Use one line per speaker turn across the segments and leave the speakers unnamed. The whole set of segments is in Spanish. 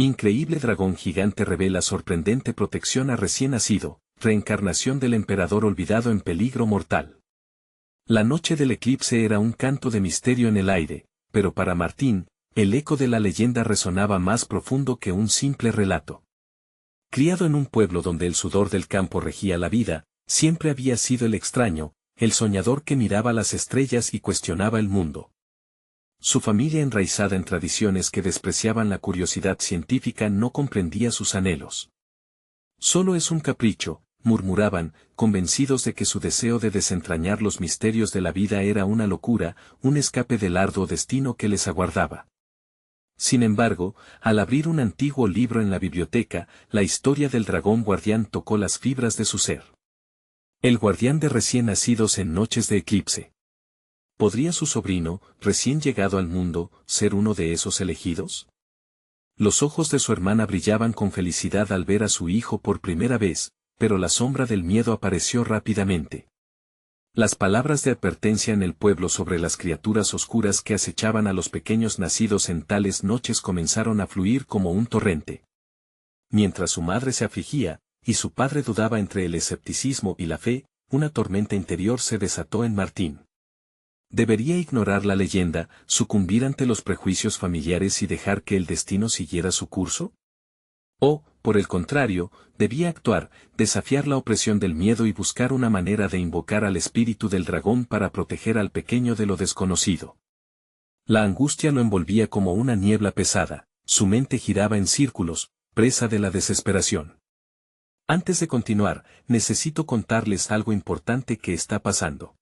Increíble dragón gigante revela sorprendente protección a recién nacido, reencarnación del emperador olvidado en peligro mortal. La noche del eclipse era un canto de misterio en el aire, pero para Martín, el eco de la leyenda resonaba más profundo que un simple relato. Criado en un pueblo donde el sudor del campo regía la vida, siempre había sido el extraño, el soñador que miraba las estrellas y cuestionaba el mundo. Su familia enraizada en tradiciones que despreciaban la curiosidad científica no comprendía sus anhelos. Solo es un capricho, murmuraban, convencidos de que su deseo de desentrañar los misterios de la vida era una locura, un escape del arduo destino que les aguardaba. Sin embargo, al abrir un antiguo libro en la biblioteca, la historia del dragón guardián tocó las fibras de su ser. El guardián de recién nacidos en noches de eclipse. ¿Podría su sobrino, recién llegado al mundo, ser uno de esos elegidos? Los ojos de su hermana brillaban con felicidad al ver a su hijo por primera vez, pero la sombra del miedo apareció rápidamente. Las palabras de advertencia en el pueblo sobre las criaturas oscuras que acechaban a los pequeños nacidos en tales noches comenzaron a fluir como un torrente. Mientras su madre se afligía, y su padre dudaba entre el escepticismo y la fe, una tormenta interior se desató en Martín. ¿Debería ignorar la leyenda, sucumbir ante los prejuicios familiares y dejar que el destino siguiera su curso? ¿O, por el contrario, debía actuar, desafiar la opresión del miedo y buscar una manera de invocar al espíritu del dragón para proteger al pequeño de lo desconocido? La angustia lo envolvía como una niebla pesada, su mente giraba en círculos, presa de la desesperación. Antes de continuar, necesito contarles algo importante que está pasando.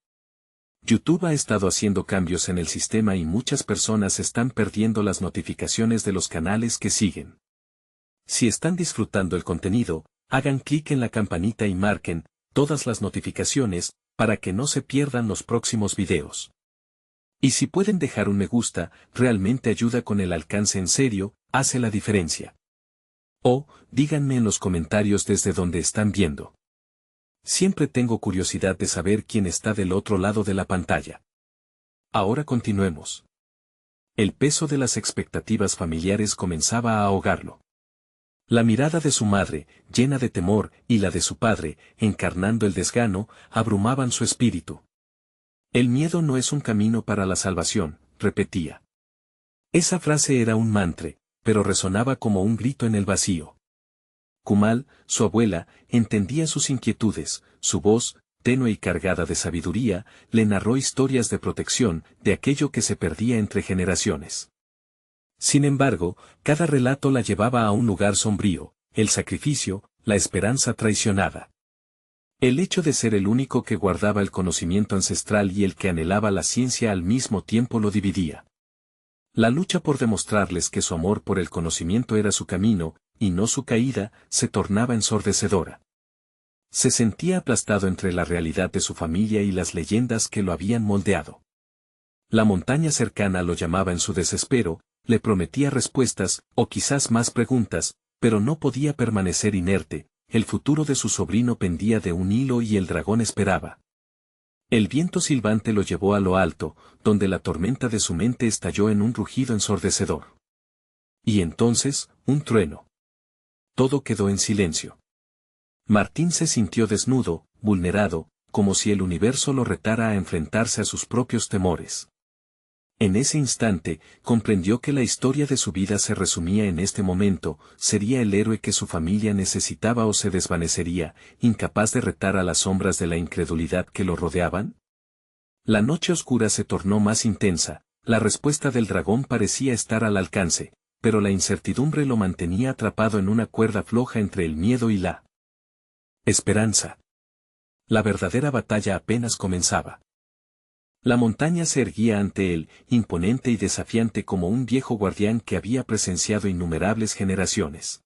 YouTube ha estado haciendo cambios en el sistema y muchas personas están perdiendo las notificaciones de los canales que siguen. Si están disfrutando el contenido, hagan clic en la campanita y marquen todas las notificaciones para que no se pierdan los próximos videos. Y si pueden dejar un me gusta, realmente ayuda con el alcance en serio, hace la diferencia. O, díganme en los comentarios desde donde están viendo. Siempre tengo curiosidad de saber quién está del otro lado de la pantalla. Ahora continuemos. El peso de las expectativas familiares comenzaba a ahogarlo. La mirada de su madre, llena de temor, y la de su padre, encarnando el desgano, abrumaban su espíritu. El miedo no es un camino para la salvación, repetía. Esa frase era un mantra, pero resonaba como un grito en el vacío. Kumal, su abuela, entendía sus inquietudes, su voz, tenue y cargada de sabiduría, le narró historias de protección, de aquello que se perdía entre generaciones. Sin embargo, cada relato la llevaba a un lugar sombrío, el sacrificio, la esperanza traicionada. El hecho de ser el único que guardaba el conocimiento ancestral y el que anhelaba la ciencia al mismo tiempo lo dividía. La lucha por demostrarles que su amor por el conocimiento era su camino, y no su caída, se tornaba ensordecedora. Se sentía aplastado entre la realidad de su familia y las leyendas que lo habían moldeado. La montaña cercana lo llamaba en su desespero, le prometía respuestas, o quizás más preguntas, pero no podía permanecer inerte, el futuro de su sobrino pendía de un hilo y el dragón esperaba. El viento silbante lo llevó a lo alto, donde la tormenta de su mente estalló en un rugido ensordecedor. Y entonces, un trueno. Todo quedó en silencio. Martín se sintió desnudo, vulnerado, como si el universo lo retara a enfrentarse a sus propios temores. En ese instante, comprendió que la historia de su vida se resumía en este momento, sería el héroe que su familia necesitaba o se desvanecería, incapaz de retar a las sombras de la incredulidad que lo rodeaban. La noche oscura se tornó más intensa, la respuesta del dragón parecía estar al alcance, pero la incertidumbre lo mantenía atrapado en una cuerda floja entre el miedo y la esperanza. La verdadera batalla apenas comenzaba. La montaña se erguía ante él, imponente y desafiante como un viejo guardián que había presenciado innumerables generaciones.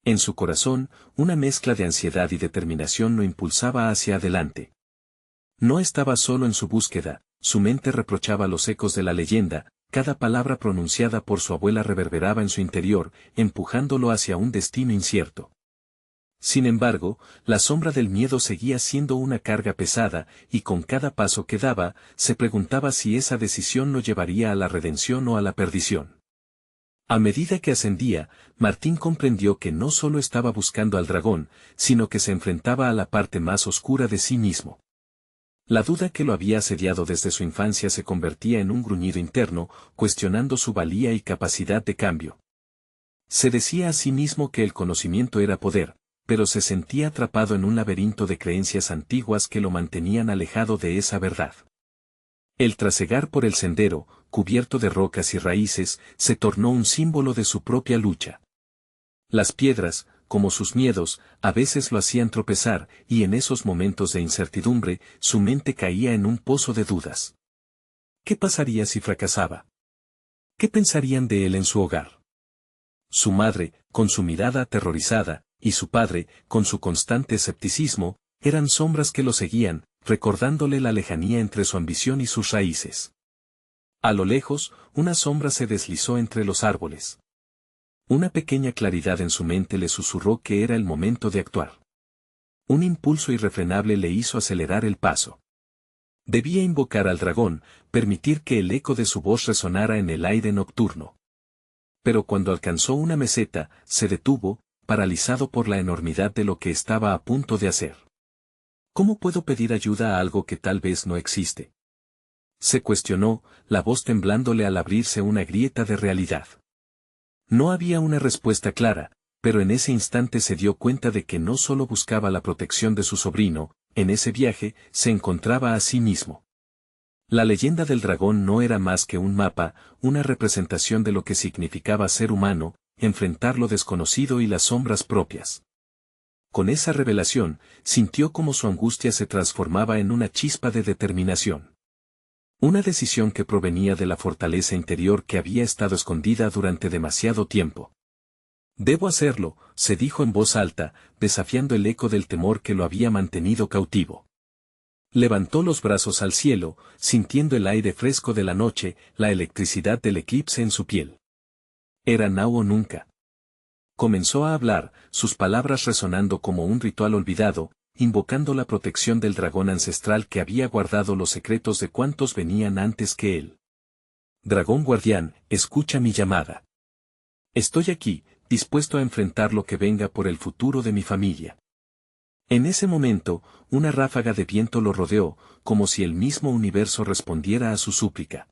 En su corazón, una mezcla de ansiedad y determinación lo impulsaba hacia adelante. No estaba solo en su búsqueda, su mente reprochaba los ecos de la leyenda, cada palabra pronunciada por su abuela reverberaba en su interior, empujándolo hacia un destino incierto. Sin embargo, la sombra del miedo seguía siendo una carga pesada, y con cada paso que daba, se preguntaba si esa decisión lo llevaría a la redención o a la perdición. A medida que ascendía, Martín comprendió que no solo estaba buscando al dragón, sino que se enfrentaba a la parte más oscura de sí mismo. La duda que lo había asediado desde su infancia se convertía en un gruñido interno, cuestionando su valía y capacidad de cambio. Se decía a sí mismo que el conocimiento era poder, pero se sentía atrapado en un laberinto de creencias antiguas que lo mantenían alejado de esa verdad. El trasegar por el sendero, cubierto de rocas y raíces, se tornó un símbolo de su propia lucha. Las piedras, como sus miedos, a veces lo hacían tropezar, y en esos momentos de incertidumbre, su mente caía en un pozo de dudas. ¿Qué pasaría si fracasaba? ¿Qué pensarían de él en su hogar? Su madre, con su mirada aterrorizada, y su padre, con su constante escepticismo, eran sombras que lo seguían, recordándole la lejanía entre su ambición y sus raíces. A lo lejos, una sombra se deslizó entre los árboles. Una pequeña claridad en su mente le susurró que era el momento de actuar. Un impulso irrefrenable le hizo acelerar el paso. Debía invocar al dragón, permitir que el eco de su voz resonara en el aire nocturno. Pero cuando alcanzó una meseta, se detuvo, paralizado por la enormidad de lo que estaba a punto de hacer. ¿Cómo puedo pedir ayuda a algo que tal vez no existe? Se cuestionó, la voz temblándole al abrirse una grieta de realidad. No había una respuesta clara, pero en ese instante se dio cuenta de que no solo buscaba la protección de su sobrino, en ese viaje, se encontraba a sí mismo. La leyenda del dragón no era más que un mapa, una representación de lo que significaba ser humano, enfrentar lo desconocido y las sombras propias. Con esa revelación, sintió como su angustia se transformaba en una chispa de determinación. Una decisión que provenía de la fortaleza interior que había estado escondida durante demasiado tiempo. Debo hacerlo, se dijo en voz alta, desafiando el eco del temor que lo había mantenido cautivo. Levantó los brazos al cielo, sintiendo el aire fresco de la noche, la electricidad del eclipse en su piel. Era now o nunca. Comenzó a hablar, sus palabras resonando como un ritual olvidado, invocando la protección del dragón ancestral que había guardado los secretos de cuantos venían antes que él. Dragón guardián, escucha mi llamada. Estoy aquí, dispuesto a enfrentar lo que venga por el futuro de mi familia. En ese momento, una ráfaga de viento lo rodeó, como si el mismo universo respondiera a su súplica.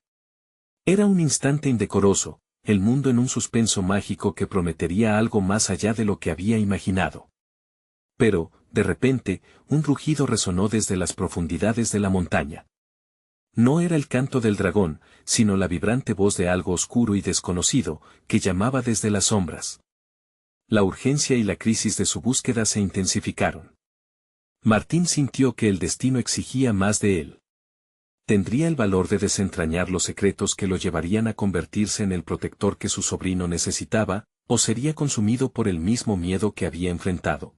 Era un instante indecoroso, el mundo en un suspenso mágico que prometería algo más allá de lo que había imaginado. Pero, de repente, un rugido resonó desde las profundidades de la montaña. No era el canto del dragón, sino la vibrante voz de algo oscuro y desconocido, que llamaba desde las sombras. La urgencia y la crisis de su búsqueda se intensificaron. Martín sintió que el destino exigía más de él. ¿Tendría el valor de desentrañar los secretos que lo llevarían a convertirse en el protector que su sobrino necesitaba, o sería consumido por el mismo miedo que había enfrentado?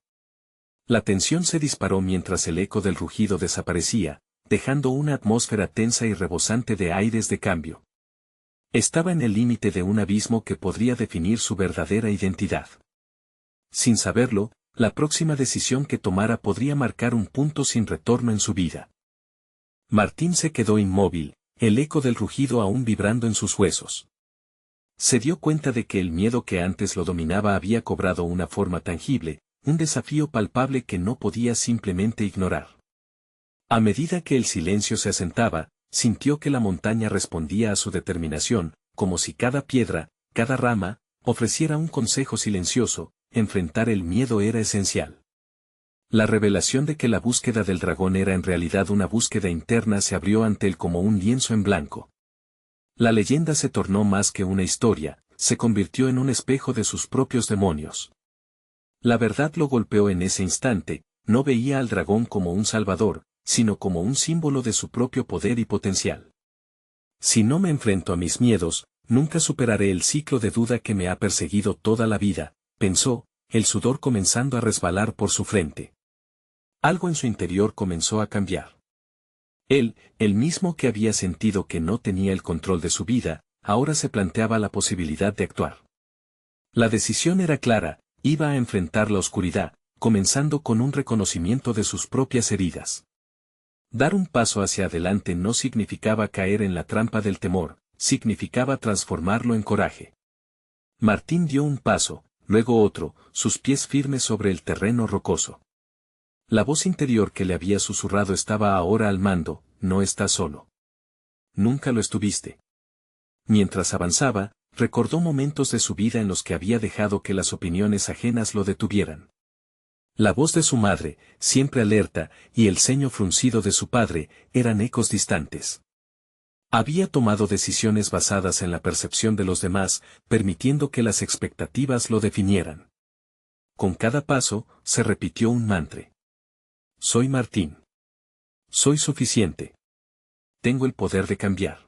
La tensión se disparó mientras el eco del rugido desaparecía, dejando una atmósfera tensa y rebosante de aires de cambio. Estaba en el límite de un abismo que podría definir su verdadera identidad. Sin saberlo, la próxima decisión que tomara podría marcar un punto sin retorno en su vida. Martín se quedó inmóvil, el eco del rugido aún vibrando en sus huesos. Se dio cuenta de que el miedo que antes lo dominaba había cobrado una forma tangible, un desafío palpable que no podía simplemente ignorar. A medida que el silencio se asentaba, sintió que la montaña respondía a su determinación, como si cada piedra, cada rama, ofreciera un consejo silencioso. Enfrentar el miedo era esencial. La revelación de que la búsqueda del dragón era en realidad una búsqueda interna se abrió ante él como un lienzo en blanco. La leyenda se tornó más que una historia, se convirtió en un espejo de sus propios demonios. La verdad lo golpeó en ese instante, no veía al dragón como un salvador, sino como un símbolo de su propio poder y potencial. Si no me enfrento a mis miedos, nunca superaré el ciclo de duda que me ha perseguido toda la vida, pensó, el sudor comenzando a resbalar por su frente. Algo en su interior comenzó a cambiar. Él, el mismo que había sentido que no tenía el control de su vida, ahora se planteaba la posibilidad de actuar. La decisión era clara, iba a enfrentar la oscuridad, comenzando con un reconocimiento de sus propias heridas. Dar un paso hacia adelante no significaba caer en la trampa del temor, significaba transformarlo en coraje. Martín dio un paso, luego otro, sus pies firmes sobre el terreno rocoso. La voz interior que le había susurrado estaba ahora al mando: no estás solo. Nunca lo estuviste. Mientras avanzaba, recordó momentos de su vida en los que había dejado que las opiniones ajenas lo detuvieran. La voz de su madre, siempre alerta, y el ceño fruncido de su padre, eran ecos distantes. Había tomado decisiones basadas en la percepción de los demás, permitiendo que las expectativas lo definieran. Con cada paso, se repitió un mantra. Soy Martín. Soy suficiente. Tengo el poder de cambiar.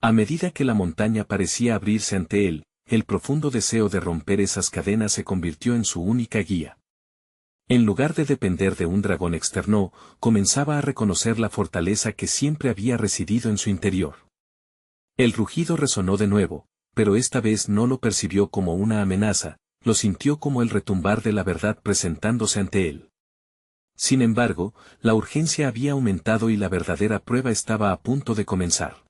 A medida que la montaña parecía abrirse ante él, el profundo deseo de romper esas cadenas se convirtió en su única guía. En lugar de depender de un dragón externo, comenzaba a reconocer la fortaleza que siempre había residido en su interior. El rugido resonó de nuevo, pero esta vez no lo percibió como una amenaza, lo sintió como el retumbar de la verdad presentándose ante él. Sin embargo, la urgencia había aumentado y la verdadera prueba estaba a punto de comenzar.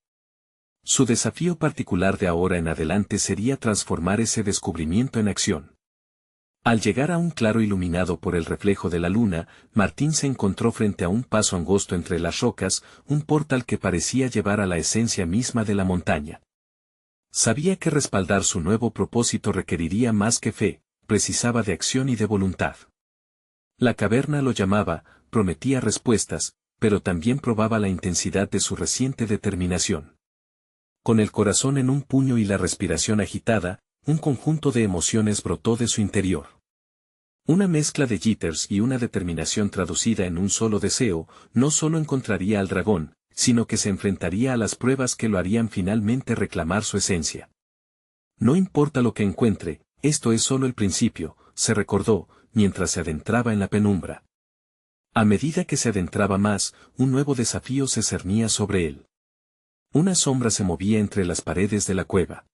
Su desafío particular de ahora en adelante sería transformar ese descubrimiento en acción. Al llegar a un claro iluminado por el reflejo de la luna, Martín se encontró frente a un paso angosto entre las rocas, un portal que parecía llevar a la esencia misma de la montaña. Sabía que respaldar su nuevo propósito requeriría más que fe, precisaba de acción y de voluntad. La caverna lo llamaba, prometía respuestas, pero también probaba la intensidad de su reciente determinación. Con el corazón en un puño y la respiración agitada, un conjunto de emociones brotó de su interior. Una mezcla de jitters y una determinación traducida en un solo deseo: no solo encontraría al dragón, sino que se enfrentaría a las pruebas que lo harían finalmente reclamar su esencia. No importa lo que encuentre, esto es solo el principio, se recordó, mientras se adentraba en la penumbra. A medida que se adentraba más, un nuevo desafío se cernía sobre él. Una sombra se movía entre las paredes de la cueva.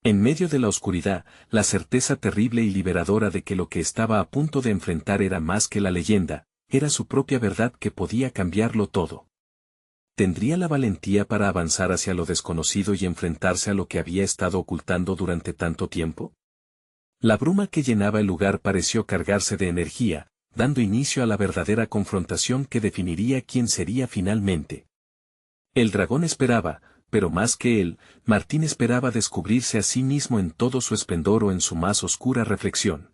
En medio de la oscuridad, la certeza terrible y liberadora de que lo que estaba a punto de enfrentar era más que la leyenda, era su propia verdad que podía cambiarlo todo. ¿Tendría la valentía para avanzar hacia lo desconocido y enfrentarse a lo que había estado ocultando durante tanto tiempo? La bruma que llenaba el lugar pareció cargarse de energía, dando inicio a la verdadera confrontación que definiría quién sería finalmente. El dragón esperaba, pero más que él, Martín esperaba descubrirse a sí mismo en todo su esplendor o en su más oscura reflexión.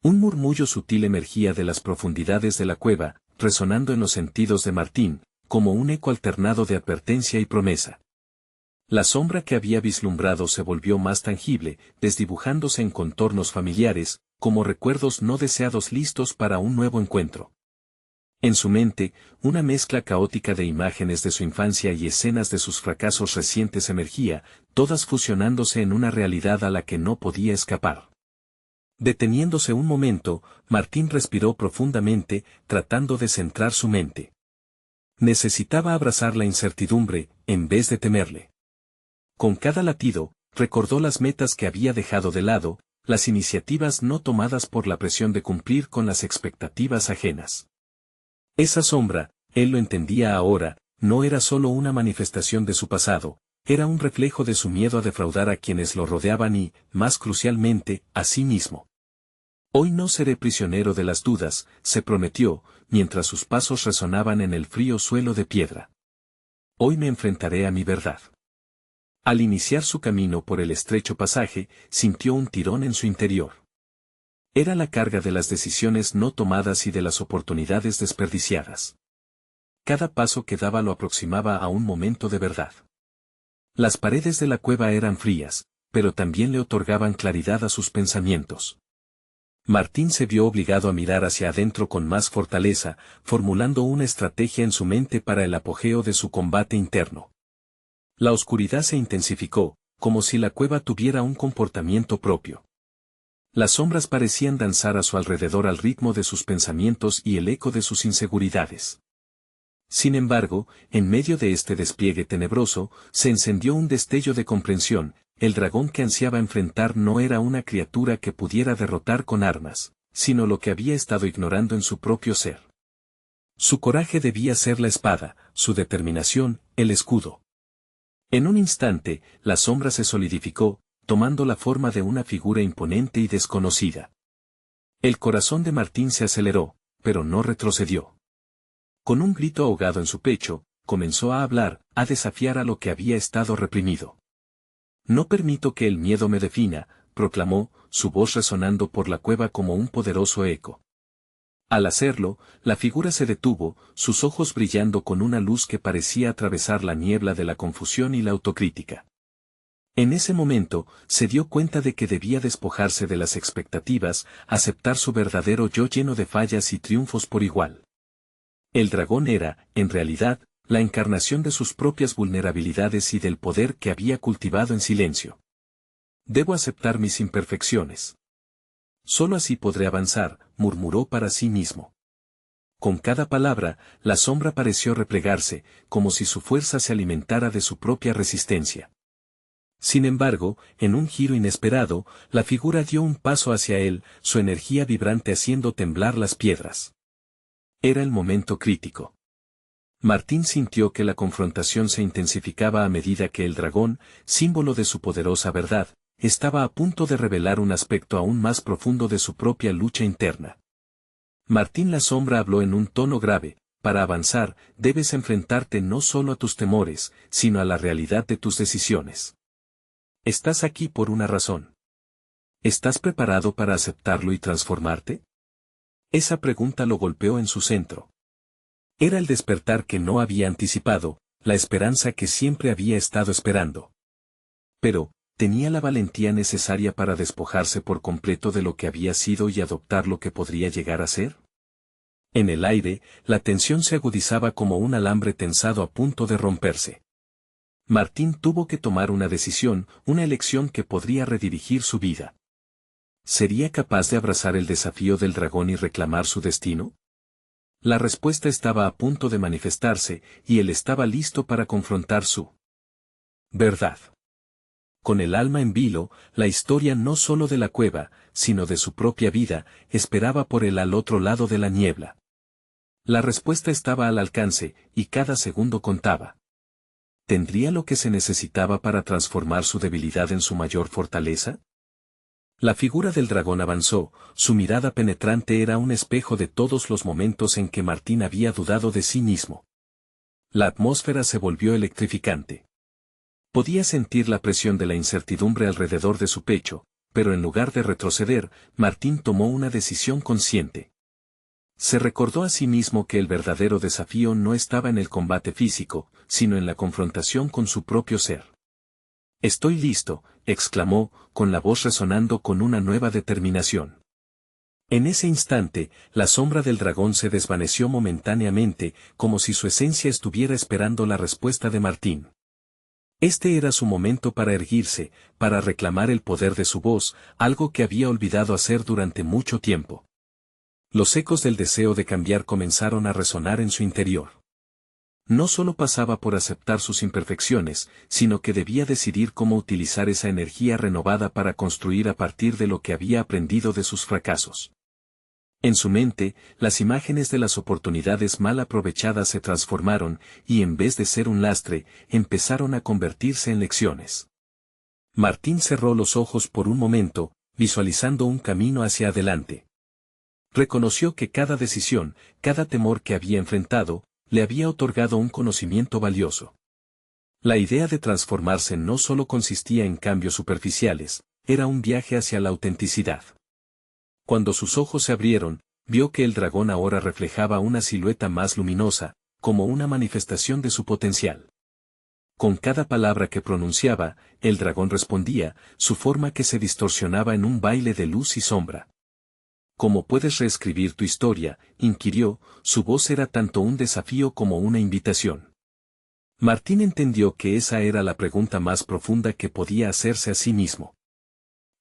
Un murmullo sutil emergía de las profundidades de la cueva, resonando en los sentidos de Martín, como un eco alternado de advertencia y promesa. La sombra que había vislumbrado se volvió más tangible, desdibujándose en contornos familiares, como recuerdos no deseados listos para un nuevo encuentro. En su mente, una mezcla caótica de imágenes de su infancia y escenas de sus fracasos recientes emergía, todas fusionándose en una realidad a la que no podía escapar. Deteniéndose un momento, Martín respiró profundamente, tratando de centrar su mente. Necesitaba abrazar la incertidumbre, en vez de temerle. Con cada latido, recordó las metas que había dejado de lado, las iniciativas no tomadas por la presión de cumplir con las expectativas ajenas. Esa sombra, él lo entendía ahora, no era solo una manifestación de su pasado, era un reflejo de su miedo a defraudar a quienes lo rodeaban y, más crucialmente, a sí mismo. Hoy no seré prisionero de las dudas, se prometió, mientras sus pasos resonaban en el frío suelo de piedra. Hoy me enfrentaré a mi verdad. Al iniciar su camino por el estrecho pasaje, sintió un tirón en su interior. Era la carga de las decisiones no tomadas y de las oportunidades desperdiciadas. Cada paso que daba lo aproximaba a un momento de verdad. Las paredes de la cueva eran frías, pero también le otorgaban claridad a sus pensamientos. Martín se vio obligado a mirar hacia adentro con más fortaleza, formulando una estrategia en su mente para el apogeo de su combate interno. La oscuridad se intensificó, como si la cueva tuviera un comportamiento propio. Las sombras parecían danzar a su alrededor al ritmo de sus pensamientos y el eco de sus inseguridades. Sin embargo, en medio de este despliegue tenebroso, se encendió un destello de comprensión: el dragón que ansiaba enfrentar no era una criatura que pudiera derrotar con armas, sino lo que había estado ignorando en su propio ser. Su coraje debía ser la espada, su determinación, el escudo. En un instante, la sombra se solidificó, tomando la forma de una figura imponente y desconocida. El corazón de Martín se aceleró, pero no retrocedió. Con un grito ahogado en su pecho, comenzó a hablar, a desafiar a lo que había estado reprimido. No permito que el miedo me defina, proclamó, su voz resonando por la cueva como un poderoso eco. Al hacerlo, la figura se detuvo, sus ojos brillando con una luz que parecía atravesar la niebla de la confusión y la autocrítica. En ese momento, se dio cuenta de que debía despojarse de las expectativas, aceptar su verdadero yo lleno de fallas y triunfos por igual. El dragón era, en realidad, la encarnación de sus propias vulnerabilidades y del poder que había cultivado en silencio. Debo aceptar mis imperfecciones. Solo así podré avanzar, murmuró para sí mismo. Con cada palabra, la sombra pareció replegarse, como si su fuerza se alimentara de su propia resistencia. Sin embargo, en un giro inesperado, la figura dio un paso hacia él, su energía vibrante haciendo temblar las piedras. Era el momento crítico. Martín sintió que la confrontación se intensificaba a medida que el dragón, símbolo de su poderosa verdad, estaba a punto de revelar un aspecto aún más profundo de su propia lucha interna. Martín la sombra habló en un tono grave, para avanzar, debes enfrentarte no solo a tus temores, sino a la realidad de tus decisiones. Estás aquí por una razón. ¿Estás preparado para aceptarlo y transformarte? Esa pregunta lo golpeó en su centro. Era el despertar que no había anticipado, la esperanza que siempre había estado esperando. Pero, ¿tenía la valentía necesaria para despojarse por completo de lo que había sido y adoptar lo que podría llegar a ser? En el aire, la tensión se agudizaba como un alambre tensado a punto de romperse. Martín tuvo que tomar una decisión, una elección que podría redirigir su vida. ¿Sería capaz de abrazar el desafío del dragón y reclamar su destino? La respuesta estaba a punto de manifestarse, y él estaba listo para confrontar su verdad. Con el alma en vilo, la historia no solo de la cueva, sino de su propia vida, esperaba por él al otro lado de la niebla. La respuesta estaba al alcance, y cada segundo contaba. ¿Tendría lo que se necesitaba para transformar su debilidad en su mayor fortaleza? La figura del dragón avanzó, su mirada penetrante era un espejo de todos los momentos en que Martín había dudado de sí mismo. La atmósfera se volvió electrificante. Podía sentir la presión de la incertidumbre alrededor de su pecho, pero en lugar de retroceder, Martín tomó una decisión consciente. Se recordó a sí mismo que el verdadero desafío no estaba en el combate físico, sino en la confrontación con su propio ser. «Estoy listo», exclamó, con la voz resonando con una nueva determinación. En ese instante, la sombra del dragón se desvaneció momentáneamente, como si su esencia estuviera esperando la respuesta de Martín. Este era su momento para erguirse, para reclamar el poder de su voz, algo que había olvidado hacer durante mucho tiempo. Los ecos del deseo de cambiar comenzaron a resonar en su interior. No solo pasaba por aceptar sus imperfecciones, sino que debía decidir cómo utilizar esa energía renovada para construir a partir de lo que había aprendido de sus fracasos. En su mente, las imágenes de las oportunidades mal aprovechadas se transformaron, y en vez de ser un lastre, empezaron a convertirse en lecciones. Martín cerró los ojos por un momento, visualizando un camino hacia adelante. Reconoció que cada decisión, cada temor que había enfrentado, le había otorgado un conocimiento valioso. La idea de transformarse no solo consistía en cambios superficiales, era un viaje hacia la autenticidad. Cuando sus ojos se abrieron, vio que el dragón ahora reflejaba una silueta más luminosa, como una manifestación de su potencial. Con cada palabra que pronunciaba, el dragón respondía, su forma que se distorsionaba en un baile de luz y sombra. ¿Cómo puedes reescribir tu historia?, inquirió, su voz era tanto un desafío como una invitación. Martín entendió que esa era la pregunta más profunda que podía hacerse a sí mismo.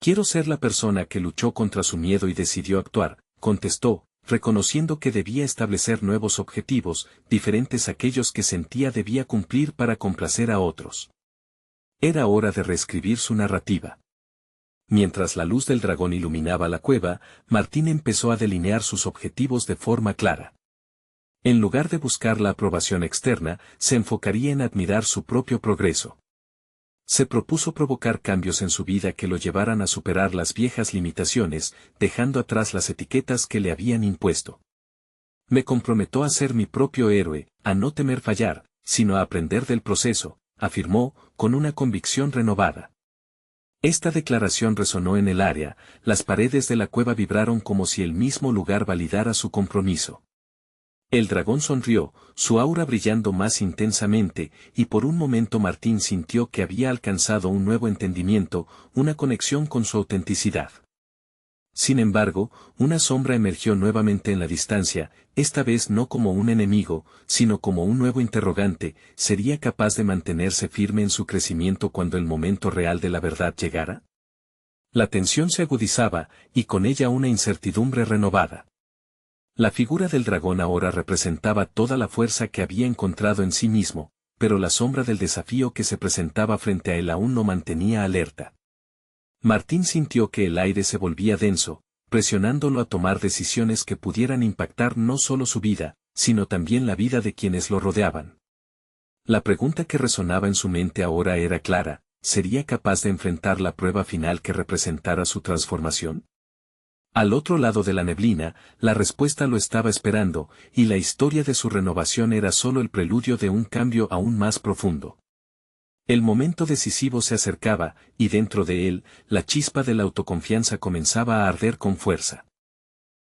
Quiero ser la persona que luchó contra su miedo y decidió actuar, contestó, reconociendo que debía establecer nuevos objetivos, diferentes a aquellos que sentía debía cumplir para complacer a otros. Era hora de reescribir su narrativa. Mientras la luz del dragón iluminaba la cueva, Martín empezó a delinear sus objetivos de forma clara. En lugar de buscar la aprobación externa, se enfocaría en admirar su propio progreso. Se propuso provocar cambios en su vida que lo llevaran a superar las viejas limitaciones, dejando atrás las etiquetas que le habían impuesto. Me comprometo a ser mi propio héroe, a no temer fallar, sino a aprender del proceso, afirmó, con una convicción renovada. Esta declaración resonó en el área, las paredes de la cueva vibraron como si el mismo lugar validara su compromiso. El dragón sonrió, su aura brillando más intensamente, y por un momento Martín sintió que había alcanzado un nuevo entendimiento, una conexión con su autenticidad. Sin embargo, una sombra emergió nuevamente en la distancia, esta vez no como un enemigo, sino como un nuevo interrogante: ¿sería capaz de mantenerse firme en su crecimiento cuando el momento real de la verdad llegara? La tensión se agudizaba, y con ella una incertidumbre renovada. La figura del dragón ahora representaba toda la fuerza que había encontrado en sí mismo, pero la sombra del desafío que se presentaba frente a él aún no mantenía alerta. Martín sintió que el aire se volvía denso, presionándolo a tomar decisiones que pudieran impactar no solo su vida, sino también la vida de quienes lo rodeaban. La pregunta que resonaba en su mente ahora era clara: ¿sería capaz de enfrentar la prueba final que representara su transformación? Al otro lado de la neblina, la respuesta lo estaba esperando, y la historia de su renovación era solo el preludio de un cambio aún más profundo. El momento decisivo se acercaba, y dentro de él, la chispa de la autoconfianza comenzaba a arder con fuerza.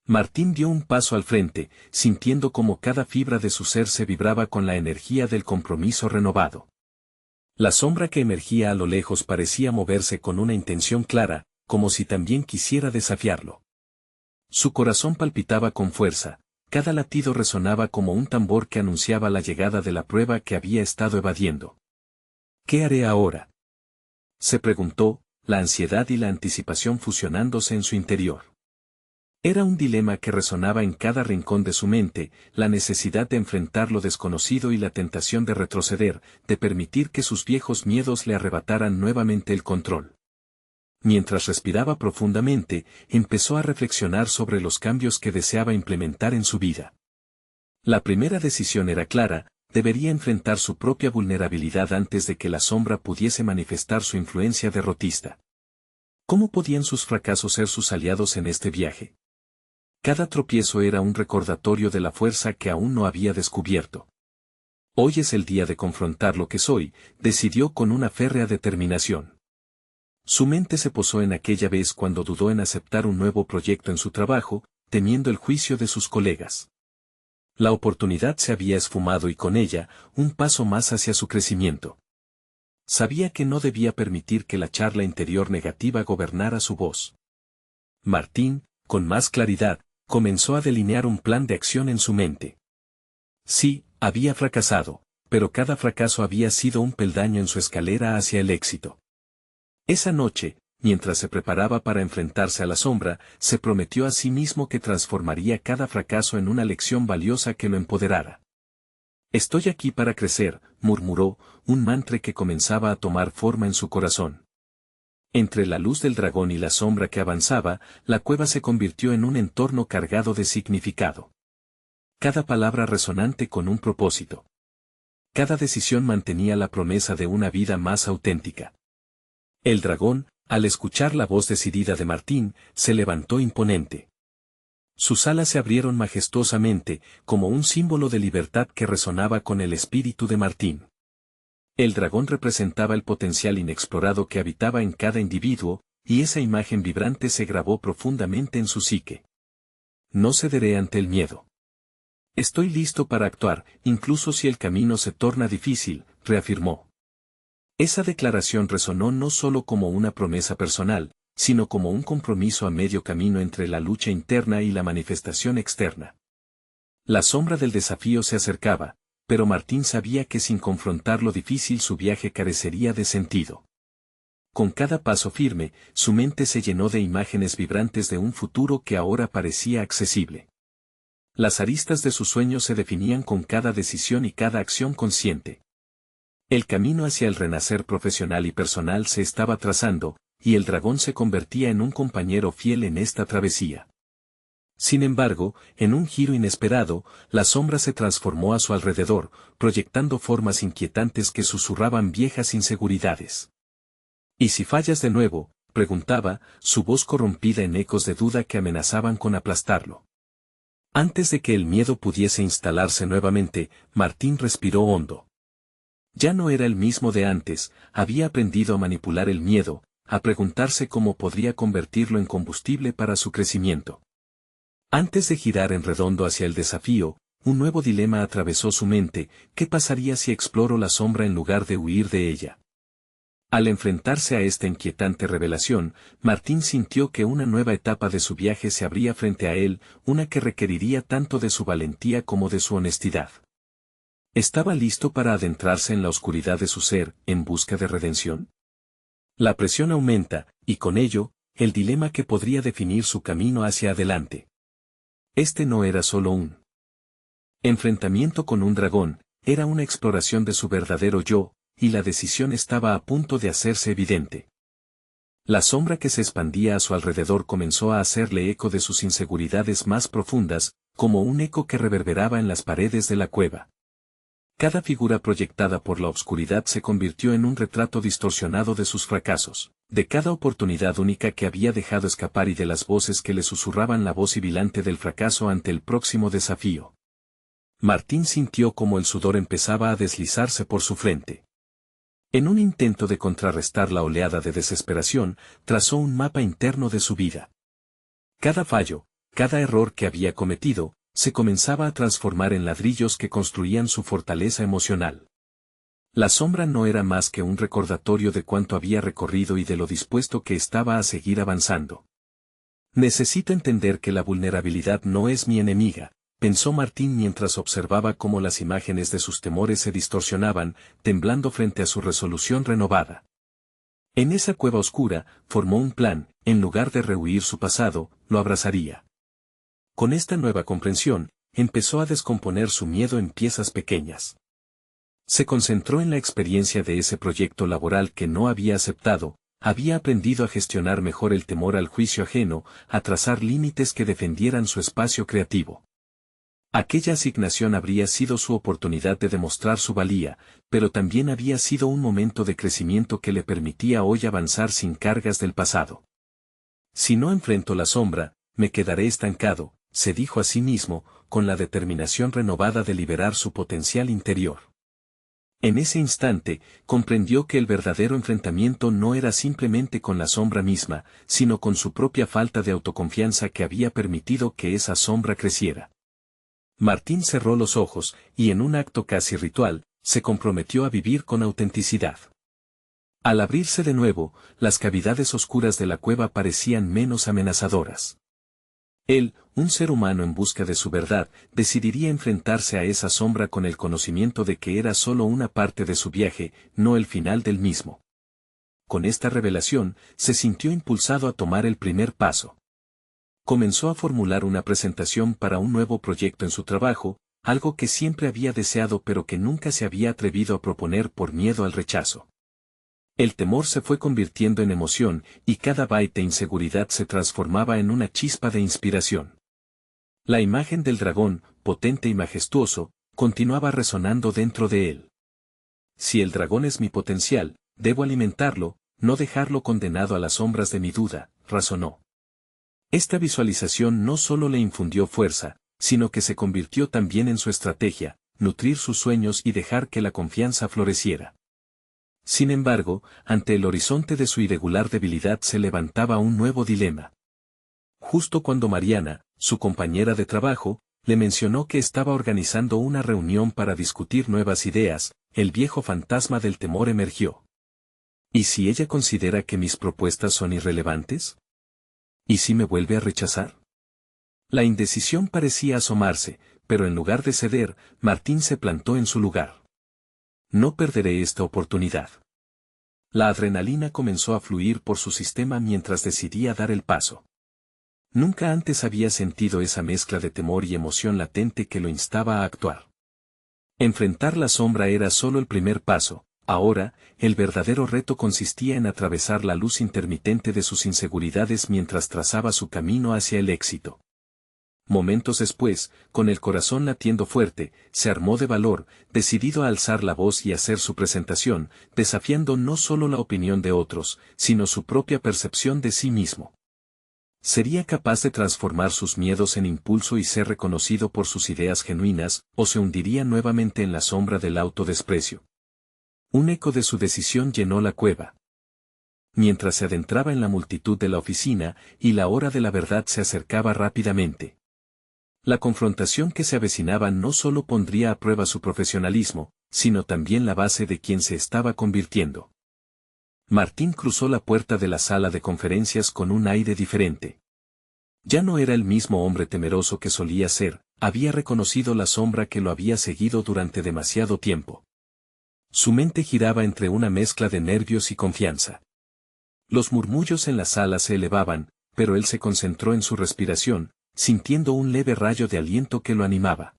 Martín dio un paso al frente, sintiendo como cada fibra de su ser se vibraba con la energía del compromiso renovado. La sombra que emergía a lo lejos parecía moverse con una intención clara, como si también quisiera desafiarlo. Su corazón palpitaba con fuerza, cada latido resonaba como un tambor que anunciaba la llegada de la prueba que había estado evadiendo. ¿Qué haré ahora?, se preguntó, la ansiedad y la anticipación fusionándose en su interior. Era un dilema que resonaba en cada rincón de su mente, la necesidad de enfrentar lo desconocido y la tentación de retroceder, de permitir que sus viejos miedos le arrebataran nuevamente el control. Mientras respiraba profundamente, empezó a reflexionar sobre los cambios que deseaba implementar en su vida. La primera decisión era clara: debería enfrentar su propia vulnerabilidad antes de que la sombra pudiese manifestar su influencia derrotista. ¿Cómo podían sus fracasos ser sus aliados en este viaje? Cada tropiezo era un recordatorio de la fuerza que aún no había descubierto. Hoy es el día de confrontar lo que soy, decidió con una férrea determinación. Su mente se posó en aquella vez cuando dudó en aceptar un nuevo proyecto en su trabajo, temiendo el juicio de sus colegas. La oportunidad se había esfumado y con ella, un paso más hacia su crecimiento. Sabía que no debía permitir que la charla interior negativa gobernara su voz. Martín, con más claridad, comenzó a delinear un plan de acción en su mente. Sí, había fracasado, pero cada fracaso había sido un peldaño en su escalera hacia el éxito. Esa noche, mientras se preparaba para enfrentarse a la sombra, se prometió a sí mismo que transformaría cada fracaso en una lección valiosa que lo empoderara. Estoy aquí para crecer, murmuró, un mantra que comenzaba a tomar forma en su corazón. Entre la luz del dragón y la sombra que avanzaba, la cueva se convirtió en un entorno cargado de significado. Cada palabra resonante con un propósito. Cada decisión mantenía la promesa de una vida más auténtica. El dragón, al escuchar la voz decidida de Martín, se levantó imponente. Sus alas se abrieron majestuosamente, como un símbolo de libertad que resonaba con el espíritu de Martín. El dragón representaba el potencial inexplorado que habitaba en cada individuo, y esa imagen vibrante se grabó profundamente en su psique. No cederé ante el miedo. Estoy listo para actuar, incluso si el camino se torna difícil, reafirmó. Esa declaración resonó no solo como una promesa personal, sino como un compromiso a medio camino entre la lucha interna y la manifestación externa. La sombra del desafío se acercaba, pero Martín sabía que sin confrontar lo difícil su viaje carecería de sentido. Con cada paso firme, su mente se llenó de imágenes vibrantes de un futuro que ahora parecía accesible. Las aristas de sus sueños se definían con cada decisión y cada acción consciente. El camino hacia el renacer profesional y personal se estaba trazando, y el dragón se convertía en un compañero fiel en esta travesía. Sin embargo, en un giro inesperado, la sombra se transformó a su alrededor, proyectando formas inquietantes que susurraban viejas inseguridades. ¿Y si fallas de nuevo?, preguntaba, su voz corrompida en ecos de duda que amenazaban con aplastarlo. Antes de que el miedo pudiese instalarse nuevamente, Martín respiró hondo. Ya no era el mismo de antes, había aprendido a manipular el miedo, a preguntarse cómo podría convertirlo en combustible para su crecimiento. Antes de girar en redondo hacia el desafío, un nuevo dilema atravesó su mente: ¿qué pasaría si exploro la sombra en lugar de huir de ella? Al enfrentarse a esta inquietante revelación, Martín sintió que una nueva etapa de su viaje se abría frente a él, una que requeriría tanto de su valentía como de su honestidad. ¿Estaba listo para adentrarse en la oscuridad de su ser, en busca de redención? La presión aumenta, y con ello, el dilema que podría definir su camino hacia adelante. Este no era solo un enfrentamiento con un dragón, era una exploración de su verdadero yo, y la decisión estaba a punto de hacerse evidente. La sombra que se expandía a su alrededor comenzó a hacerle eco de sus inseguridades más profundas, como un eco que reverberaba en las paredes de la cueva. Cada figura proyectada por la oscuridad se convirtió en un retrato distorsionado de sus fracasos, de cada oportunidad única que había dejado escapar y de las voces que le susurraban la voz sibilante del fracaso ante el próximo desafío. Martín sintió como el sudor empezaba a deslizarse por su frente. En un intento de contrarrestar la oleada de desesperación, trazó un mapa interno de su vida. Cada fallo, cada error que había cometido, se comenzaba a transformar en ladrillos que construían su fortaleza emocional. La sombra no era más que un recordatorio de cuánto había recorrido y de lo dispuesto que estaba a seguir avanzando. Necesito entender que la vulnerabilidad no es mi enemiga, pensó Martín mientras observaba cómo las imágenes de sus temores se distorsionaban, temblando frente a su resolución renovada. En esa cueva oscura, formó un plan: en lugar de rehuir su pasado, lo abrazaría. Con esta nueva comprensión, empezó a descomponer su miedo en piezas pequeñas. Se concentró en la experiencia de ese proyecto laboral que no había aceptado, había aprendido a gestionar mejor el temor al juicio ajeno, a trazar límites que defendieran su espacio creativo. Aquella asignación habría sido su oportunidad de demostrar su valía, pero también había sido un momento de crecimiento que le permitía hoy avanzar sin cargas del pasado. Si no enfrento la sombra, me quedaré estancado, se dijo a sí mismo, con la determinación renovada de liberar su potencial interior. En ese instante, comprendió que el verdadero enfrentamiento no era simplemente con la sombra misma, sino con su propia falta de autoconfianza que había permitido que esa sombra creciera. Martín cerró los ojos, y en un acto casi ritual, se comprometió a vivir con autenticidad. Al abrirse de nuevo, las cavidades oscuras de la cueva parecían menos amenazadoras. Él, un ser humano en busca de su verdad, decidiría enfrentarse a esa sombra con el conocimiento de que era solo una parte de su viaje, no el final del mismo. Con esta revelación, se sintió impulsado a tomar el primer paso. Comenzó a formular una presentación para un nuevo proyecto en su trabajo, algo que siempre había deseado pero que nunca se había atrevido a proponer por miedo al rechazo. El temor se fue convirtiendo en emoción, y cada byte de inseguridad se transformaba en una chispa de inspiración. La imagen del dragón, potente y majestuoso, continuaba resonando dentro de él. Si el dragón es mi potencial, debo alimentarlo, no dejarlo condenado a las sombras de mi duda, razonó. Esta visualización no solo le infundió fuerza, sino que se convirtió también en su estrategia: nutrir sus sueños y dejar que la confianza floreciera. Sin embargo, ante el horizonte de su irregular debilidad se levantaba un nuevo dilema. Justo cuando Mariana, su compañera de trabajo, le mencionó que estaba organizando una reunión para discutir nuevas ideas, el viejo fantasma del temor emergió. ¿Y si ella considera que mis propuestas son irrelevantes? ¿Y si me vuelve a rechazar? La indecisión parecía asomarse, pero en lugar de ceder, Martín se plantó en su lugar. No perderé esta oportunidad. La adrenalina comenzó a fluir por su sistema mientras decidía dar el paso. Nunca antes había sentido esa mezcla de temor y emoción latente que lo instaba a actuar. Enfrentar la sombra era solo el primer paso. Ahora, el verdadero reto consistía en atravesar la luz intermitente de sus inseguridades mientras trazaba su camino hacia el éxito. Momentos después, con el corazón latiendo fuerte, se armó de valor, decidido a alzar la voz y hacer su presentación, desafiando no solo la opinión de otros, sino su propia percepción de sí mismo. ¿Sería capaz de transformar sus miedos en impulso y ser reconocido por sus ideas genuinas, o se hundiría nuevamente en la sombra del autodesprecio? Un eco de su decisión llenó la cueva. Mientras se adentraba en la multitud de la oficina, y la hora de la verdad se acercaba rápidamente. La confrontación que se avecinaba no solo pondría a prueba su profesionalismo, sino también la base de quien se estaba convirtiendo. Martín cruzó la puerta de la sala de conferencias con un aire diferente. Ya no era el mismo hombre temeroso que solía ser, había reconocido la sombra que lo había seguido durante demasiado tiempo. Su mente giraba entre una mezcla de nervios y confianza. Los murmullos en la sala se elevaban, pero él se concentró en su respiración, sintiendo un leve rayo de aliento que lo animaba.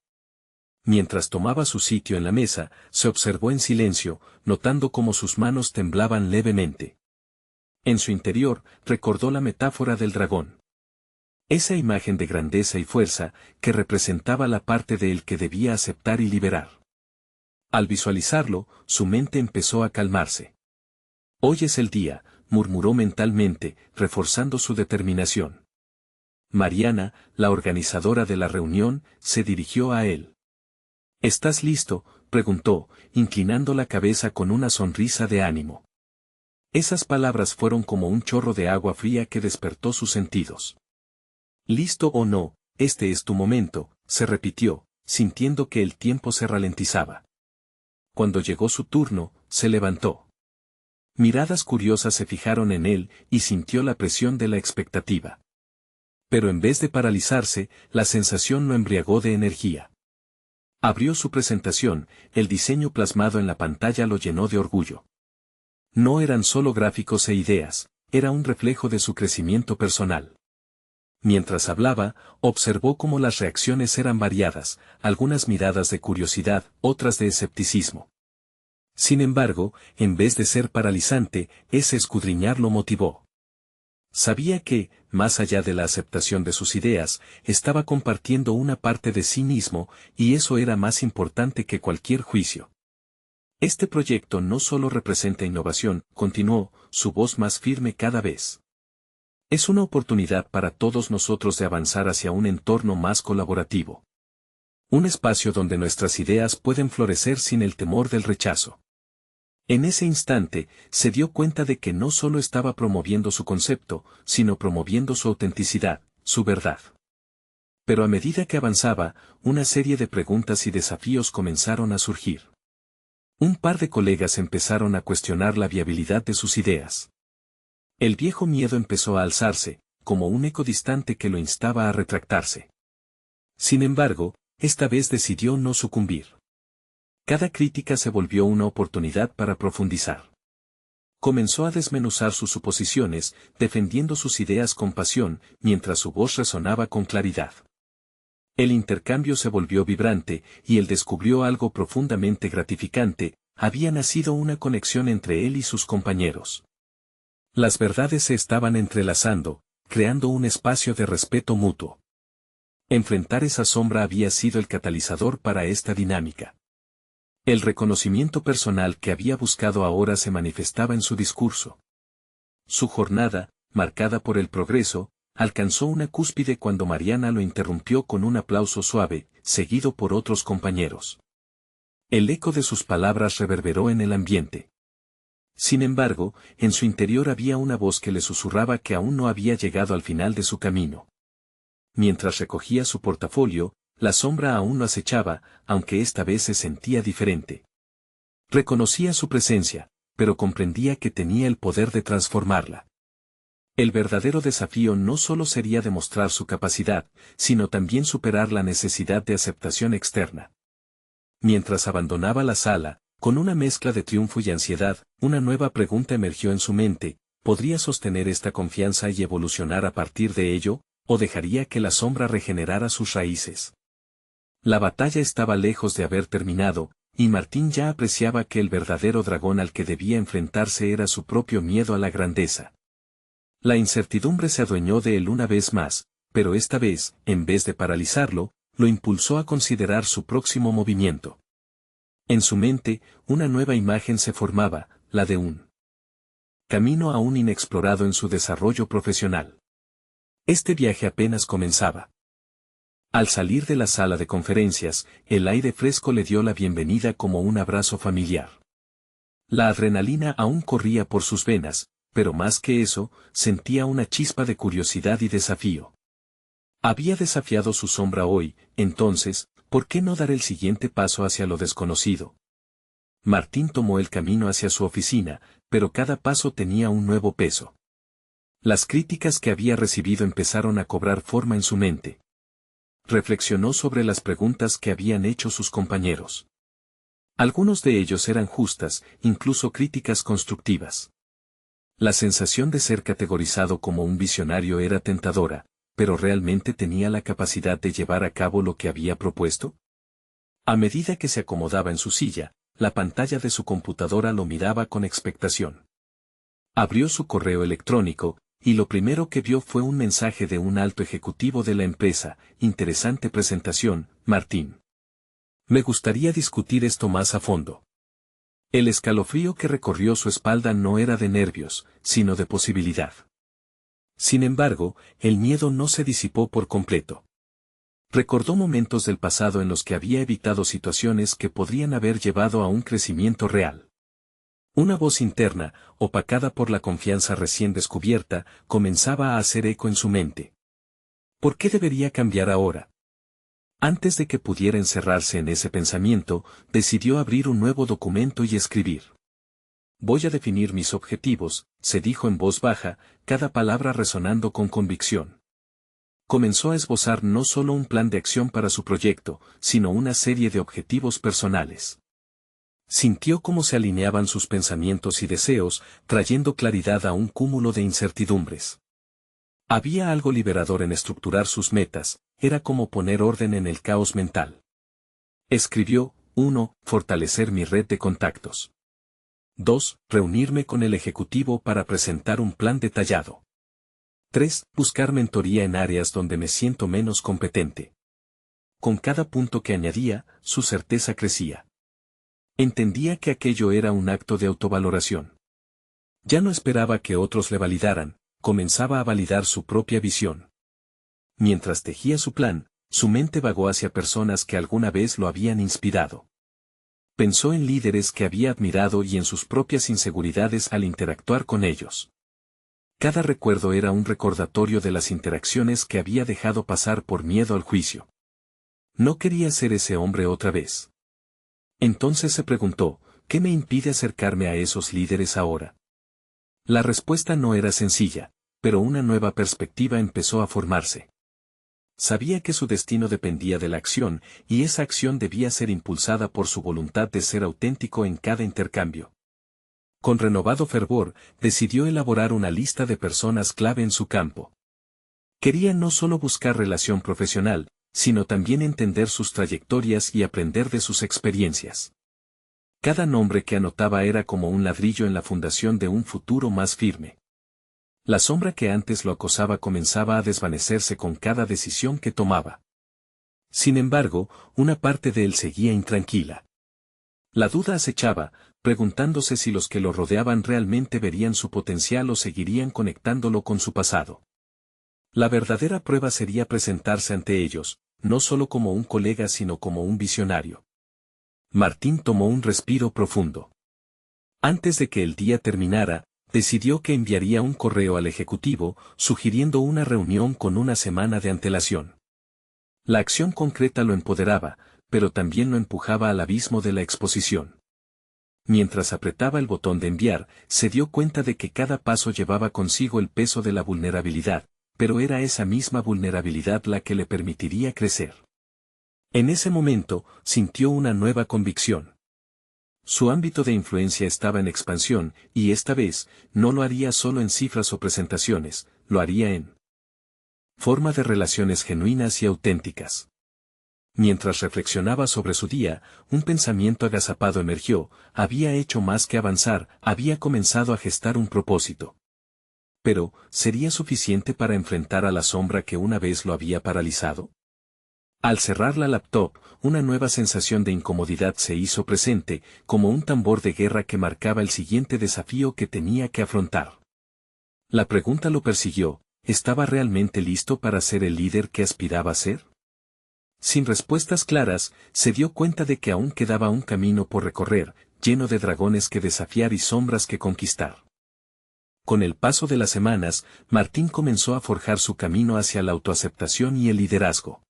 Mientras tomaba su sitio en la mesa, se observó en silencio, notando cómo sus manos temblaban levemente. En su interior, recordó la metáfora del dragón. Esa imagen de grandeza y fuerza, que representaba la parte de él que debía aceptar y liberar. Al visualizarlo, su mente empezó a calmarse. Hoy es el día, murmuró mentalmente, reforzando su determinación. Mariana, la organizadora de la reunión, se dirigió a él. ¿Estás listo?, preguntó, inclinando la cabeza con una sonrisa de ánimo. Esas palabras fueron como un chorro de agua fría que despertó sus sentidos. «Listo o no, este es tu momento», se repitió, sintiendo que el tiempo se ralentizaba. Cuando llegó su turno, se levantó. Miradas curiosas se fijaron en él y sintió la presión de la expectativa. Pero en vez de paralizarse, la sensación lo embriagó de energía. Abrió su presentación, el diseño plasmado en la pantalla lo llenó de orgullo. No eran solo gráficos e ideas, era un reflejo de su crecimiento personal. Mientras hablaba, observó cómo las reacciones eran variadas, algunas miradas de curiosidad, otras de escepticismo. Sin embargo, en vez de ser paralizante, ese escudriñar lo motivó. Sabía que, más allá de la aceptación de sus ideas, estaba compartiendo una parte de sí mismo, y eso era más importante que cualquier juicio. Este proyecto no solo representa innovación, continuó, su voz más firme cada vez. Es una oportunidad para todos nosotros de avanzar hacia un entorno más colaborativo. Un espacio donde nuestras ideas pueden florecer sin el temor del rechazo. En ese instante, se dio cuenta de que no solo estaba promoviendo su concepto, sino promoviendo su autenticidad, su verdad. Pero a medida que avanzaba, una serie de preguntas y desafíos comenzaron a surgir. Un par de colegas empezaron a cuestionar la viabilidad de sus ideas. El viejo miedo empezó a alzarse, como un eco distante que lo instaba a retractarse. Sin embargo, esta vez decidió no sucumbir. Cada crítica se volvió una oportunidad para profundizar. Comenzó a desmenuzar sus suposiciones, defendiendo sus ideas con pasión, mientras su voz resonaba con claridad. El intercambio se volvió vibrante, y él descubrió algo profundamente gratificante: había nacido una conexión entre él y sus compañeros. Las verdades se estaban entrelazando, creando un espacio de respeto mutuo. Enfrentar esa sombra había sido el catalizador para esta dinámica. El reconocimiento personal que había buscado ahora se manifestaba en su discurso. Su jornada, marcada por el progreso, alcanzó una cúspide cuando Mariana lo interrumpió con un aplauso suave, seguido por otros compañeros. El eco de sus palabras reverberó en el ambiente. Sin embargo, en su interior había una voz que le susurraba que aún no había llegado al final de su camino. Mientras recogía su portafolio, la sombra aún lo acechaba, aunque esta vez se sentía diferente. Reconocía su presencia, pero comprendía que tenía el poder de transformarla. El verdadero desafío no solo sería demostrar su capacidad, sino también superar la necesidad de aceptación externa. Mientras abandonaba la sala, con una mezcla de triunfo y ansiedad, una nueva pregunta emergió en su mente: ¿podría sostener esta confianza y evolucionar a partir de ello, o dejaría que la sombra regenerara sus raíces? La batalla estaba lejos de haber terminado, y Martín ya apreciaba que el verdadero dragón al que debía enfrentarse era su propio miedo a la grandeza. La incertidumbre se adueñó de él una vez más, pero esta vez, en vez de paralizarlo, lo impulsó a considerar su próximo movimiento. En su mente, una nueva imagen se formaba, la de un camino aún inexplorado en su desarrollo profesional. Este viaje apenas comenzaba. Al salir de la sala de conferencias, el aire fresco le dio la bienvenida como un abrazo familiar. La adrenalina aún corría por sus venas, pero más que eso, sentía una chispa de curiosidad y desafío. Había desafiado su sombra hoy, entonces, ¿por qué no dar el siguiente paso hacia lo desconocido? Martín tomó el camino hacia su oficina, pero cada paso tenía un nuevo peso. Las críticas que había recibido empezaron a cobrar forma en su mente. Reflexionó sobre las preguntas que habían hecho sus compañeros. Algunos de ellos eran justas, incluso críticas constructivas. La sensación de ser categorizado como un visionario era tentadora, pero ¿realmente tenía la capacidad de llevar a cabo lo que había propuesto? A medida que se acomodaba en su silla, la pantalla de su computadora lo miraba con expectación. Abrió su correo electrónico, y lo primero que vio fue un mensaje de un alto ejecutivo de la empresa: interesante presentación, Martín. Me gustaría discutir esto más a fondo. El escalofrío que recorrió su espalda no era de nervios, sino de posibilidad. Sin embargo, el miedo no se disipó por completo. Recordó momentos del pasado en los que había evitado situaciones que podrían haber llevado a un crecimiento real. Una voz interna, opacada por la confianza recién descubierta, comenzaba a hacer eco en su mente. ¿Por qué debería cambiar ahora? Antes de que pudiera encerrarse en ese pensamiento, decidió abrir un nuevo documento y escribir. Voy a definir mis objetivos, se dijo en voz baja, cada palabra resonando con convicción. Comenzó a esbozar no solo un plan de acción para su proyecto, sino una serie de objetivos personales. Sintió cómo se alineaban sus pensamientos y deseos, trayendo claridad a un cúmulo de incertidumbres. Había algo liberador en estructurar sus metas, era como poner orden en el caos mental. Escribió: 1. Fortalecer mi red de contactos. 2. Reunirme con el ejecutivo para presentar un plan detallado. 3. Buscar mentoría en áreas donde me siento menos competente. Con cada punto que añadía, su certeza crecía. Entendía que aquello era un acto de autovaloración. Ya no esperaba que otros le validaran, comenzaba a validar su propia visión. Mientras tejía su plan, su mente vagó hacia personas que alguna vez lo habían inspirado. Pensó en líderes que había admirado y en sus propias inseguridades al interactuar con ellos. Cada recuerdo era un recordatorio de las interacciones que había dejado pasar por miedo al juicio. No quería ser ese hombre otra vez. Entonces se preguntó: ¿qué me impide acercarme a esos líderes ahora? La respuesta no era sencilla, pero una nueva perspectiva empezó a formarse. Sabía que su destino dependía de la acción, y esa acción debía ser impulsada por su voluntad de ser auténtico en cada intercambio. Con renovado fervor, decidió elaborar una lista de personas clave en su campo. Quería no solo buscar relación profesional, sino también entender sus trayectorias y aprender de sus experiencias. Cada nombre que anotaba era como un ladrillo en la fundación de un futuro más firme. La sombra que antes lo acosaba comenzaba a desvanecerse con cada decisión que tomaba. Sin embargo, una parte de él seguía intranquila. La duda acechaba, preguntándose si los que lo rodeaban realmente verían su potencial o seguirían conectándolo con su pasado. La verdadera prueba sería presentarse ante ellos, no solo como un colega sino como un visionario. Martín tomó un respiro profundo. Antes de que el día terminara, decidió que enviaría un correo al ejecutivo, sugiriendo una reunión con una semana de antelación. La acción concreta lo empoderaba, pero también lo empujaba al abismo de la exposición. Mientras apretaba el botón de enviar, se dio cuenta de que cada paso llevaba consigo el peso de la vulnerabilidad, pero era esa misma vulnerabilidad la que le permitiría crecer. En ese momento, sintió una nueva convicción. Su ámbito de influencia estaba en expansión, y esta vez, no lo haría solo en cifras o presentaciones, lo haría en forma de relaciones genuinas y auténticas. Mientras reflexionaba sobre su día, un pensamiento agazapado emergió: había hecho más que avanzar, había comenzado a gestar un propósito. Pero, ¿sería suficiente para enfrentar a la sombra que una vez lo había paralizado? Al cerrar la laptop, una nueva sensación de incomodidad se hizo presente, como un tambor de guerra que marcaba el siguiente desafío que tenía que afrontar. La pregunta lo persiguió: ¿estaba realmente listo para ser el líder que aspiraba a ser? Sin respuestas claras, se dio cuenta de que aún quedaba un camino por recorrer, lleno de dragones que desafiar y sombras que conquistar. Con el paso de las semanas, Martín comenzó a forjar su camino hacia la autoaceptación y el liderazgo.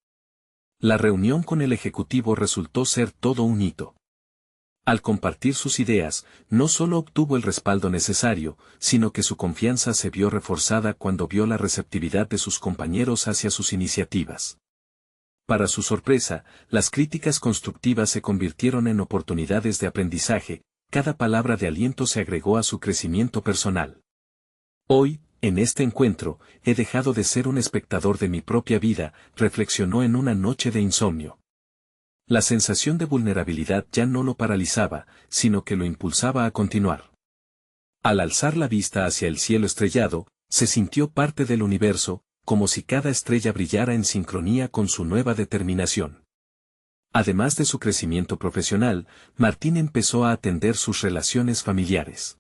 La reunión con el ejecutivo resultó ser todo un hito. Al compartir sus ideas, no solo obtuvo el respaldo necesario, sino que su confianza se vio reforzada cuando vio la receptividad de sus compañeros hacia sus iniciativas. Para su sorpresa, las críticas constructivas se convirtieron en oportunidades de aprendizaje, cada palabra de aliento se agregó a su crecimiento personal. Hoy, en este encuentro, he dejado de ser un espectador de mi propia vida, reflexionó en una noche de insomnio. La sensación de vulnerabilidad ya no lo paralizaba, sino que lo impulsaba a continuar. Al alzar la vista hacia el cielo estrellado, se sintió parte del universo, como si cada estrella brillara en sincronía con su nueva determinación. Además de su crecimiento profesional, Martín empezó a atender sus relaciones familiares.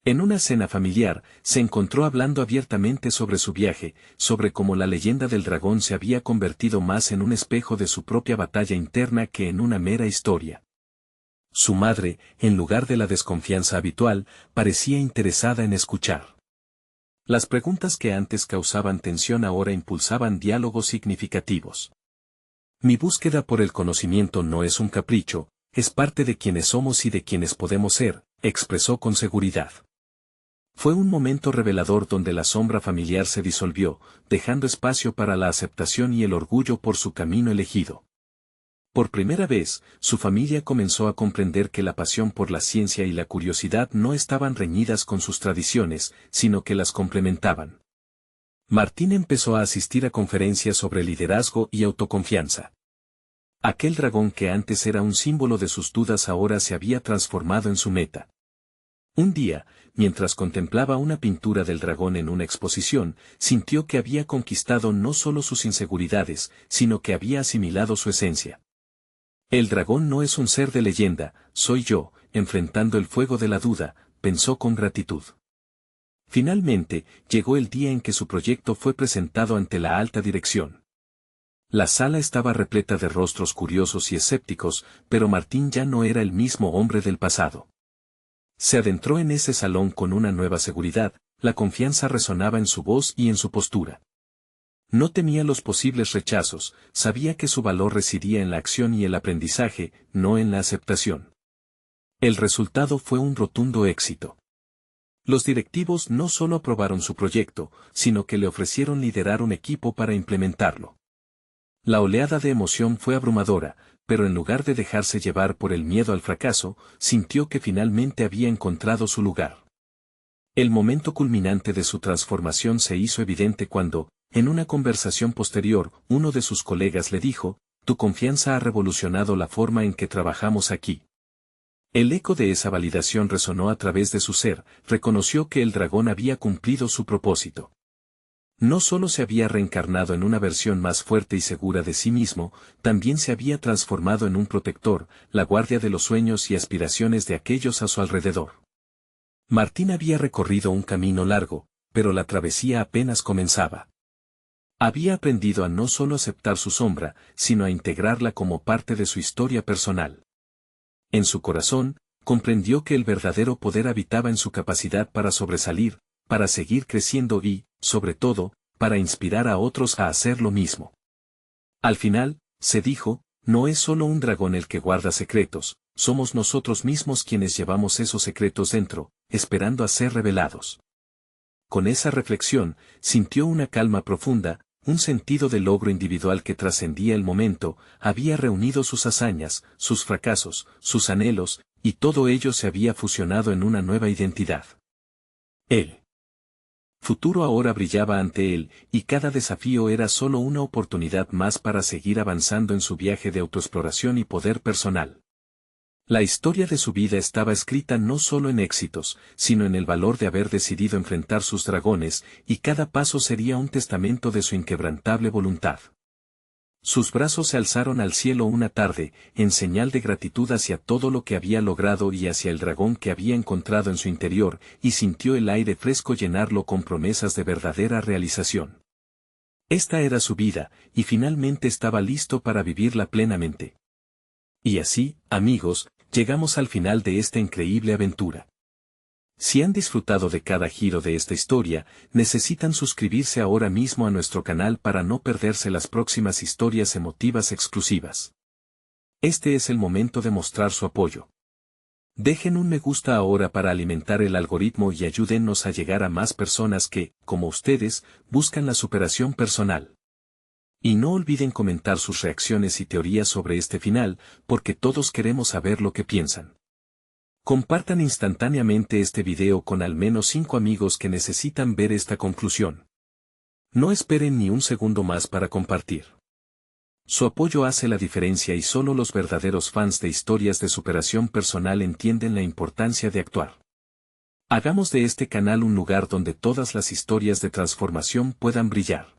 En una cena familiar, se encontró hablando abiertamente sobre su viaje, sobre cómo la leyenda del dragón se había convertido más en un espejo de su propia batalla interna que en una mera historia. Su madre, en lugar de la desconfianza habitual, parecía interesada en escuchar. Las preguntas que antes causaban tensión ahora impulsaban diálogos significativos. Mi búsqueda por el conocimiento no es un capricho, es parte de quienes somos y de quienes podemos ser, expresó con seguridad. Fue un momento revelador donde la sombra familiar se disolvió, dejando espacio para la aceptación y el orgullo por su camino elegido. Por primera vez, su familia comenzó a comprender que la pasión por la ciencia y la curiosidad no estaban reñidas con sus tradiciones, sino que las complementaban. Martín empezó a asistir a conferencias sobre liderazgo y autoconfianza. Aquel dragón que antes era un símbolo de sus dudas ahora se había transformado en su meta. Un día, mientras contemplaba una pintura del dragón en una exposición, sintió que había conquistado no solo sus inseguridades, sino que había asimilado su esencia. El dragón no es un ser de leyenda, soy yo, enfrentando el fuego de la duda, pensó con gratitud. Finalmente, llegó el día en que su proyecto fue presentado ante la alta dirección. La sala estaba repleta de rostros curiosos y escépticos, pero Martín ya no era el mismo hombre del pasado. Se adentró en ese salón con una nueva seguridad, la confianza resonaba en su voz y en su postura. No temía los posibles rechazos, sabía que su valor residía en la acción y el aprendizaje, no en la aceptación. El resultado fue un rotundo éxito. Los directivos no solo aprobaron su proyecto, sino que le ofrecieron liderar un equipo para implementarlo. La oleada de emoción fue abrumadora, pero en lugar de dejarse llevar por el miedo al fracaso, sintió que finalmente había encontrado su lugar. El momento culminante de su transformación se hizo evidente cuando, en una conversación posterior, uno de sus colegas le dijo: «Tu confianza ha revolucionado la forma en que trabajamos aquí». El eco de esa validación resonó a través de su ser, reconoció que el dragón había cumplido su propósito. No solo se había reencarnado en una versión más fuerte y segura de sí mismo, también se había transformado en un protector, la guardia de los sueños y aspiraciones de aquellos a su alrededor. Martín había recorrido un camino largo, pero la travesía apenas comenzaba. Había aprendido a no solo aceptar su sombra, sino a integrarla como parte de su historia personal. En su corazón, comprendió que el verdadero poder habitaba en su capacidad para sobresalir, para seguir creciendo y, sobre todo, para inspirar a otros a hacer lo mismo. Al final, se dijo, no es solo un dragón el que guarda secretos, somos nosotros mismos quienes llevamos esos secretos dentro, esperando a ser revelados. Con esa reflexión, sintió una calma profunda, un sentido de logro individual que trascendía el momento, había reunido sus hazañas, sus fracasos, sus anhelos, y todo ello se había fusionado en una nueva identidad. El futuro ahora brillaba ante él, y cada desafío era solo una oportunidad más para seguir avanzando en su viaje de autoexploración y poder personal. La historia de su vida estaba escrita no solo en éxitos, sino en el valor de haber decidido enfrentar sus dragones, y cada paso sería un testamento de su inquebrantable voluntad. Sus brazos se alzaron al cielo una tarde, en señal de gratitud hacia todo lo que había logrado y hacia el dragón que había encontrado en su interior, y sintió el aire fresco llenarlo con promesas de verdadera realización. Esta era su vida, y finalmente estaba listo para vivirla plenamente. Y así, amigos, llegamos al final de esta increíble aventura. Si han disfrutado de cada giro de esta historia, necesitan suscribirse ahora mismo a nuestro canal para no perderse las próximas historias emotivas exclusivas. Este es el momento de mostrar su apoyo. Dejen un me gusta ahora para alimentar el algoritmo y ayúdennos a llegar a más personas que, como ustedes, buscan la superación personal. Y no olviden comentar sus reacciones y teorías sobre este final, porque todos queremos saber lo que piensan. Compartan instantáneamente este video con al menos 5 amigos que necesitan ver esta conclusión. No esperen ni un segundo más para compartir. Su apoyo hace la diferencia y solo los verdaderos fans de historias de superación personal entienden la importancia de actuar. Hagamos de este canal un lugar donde todas las historias de transformación puedan brillar.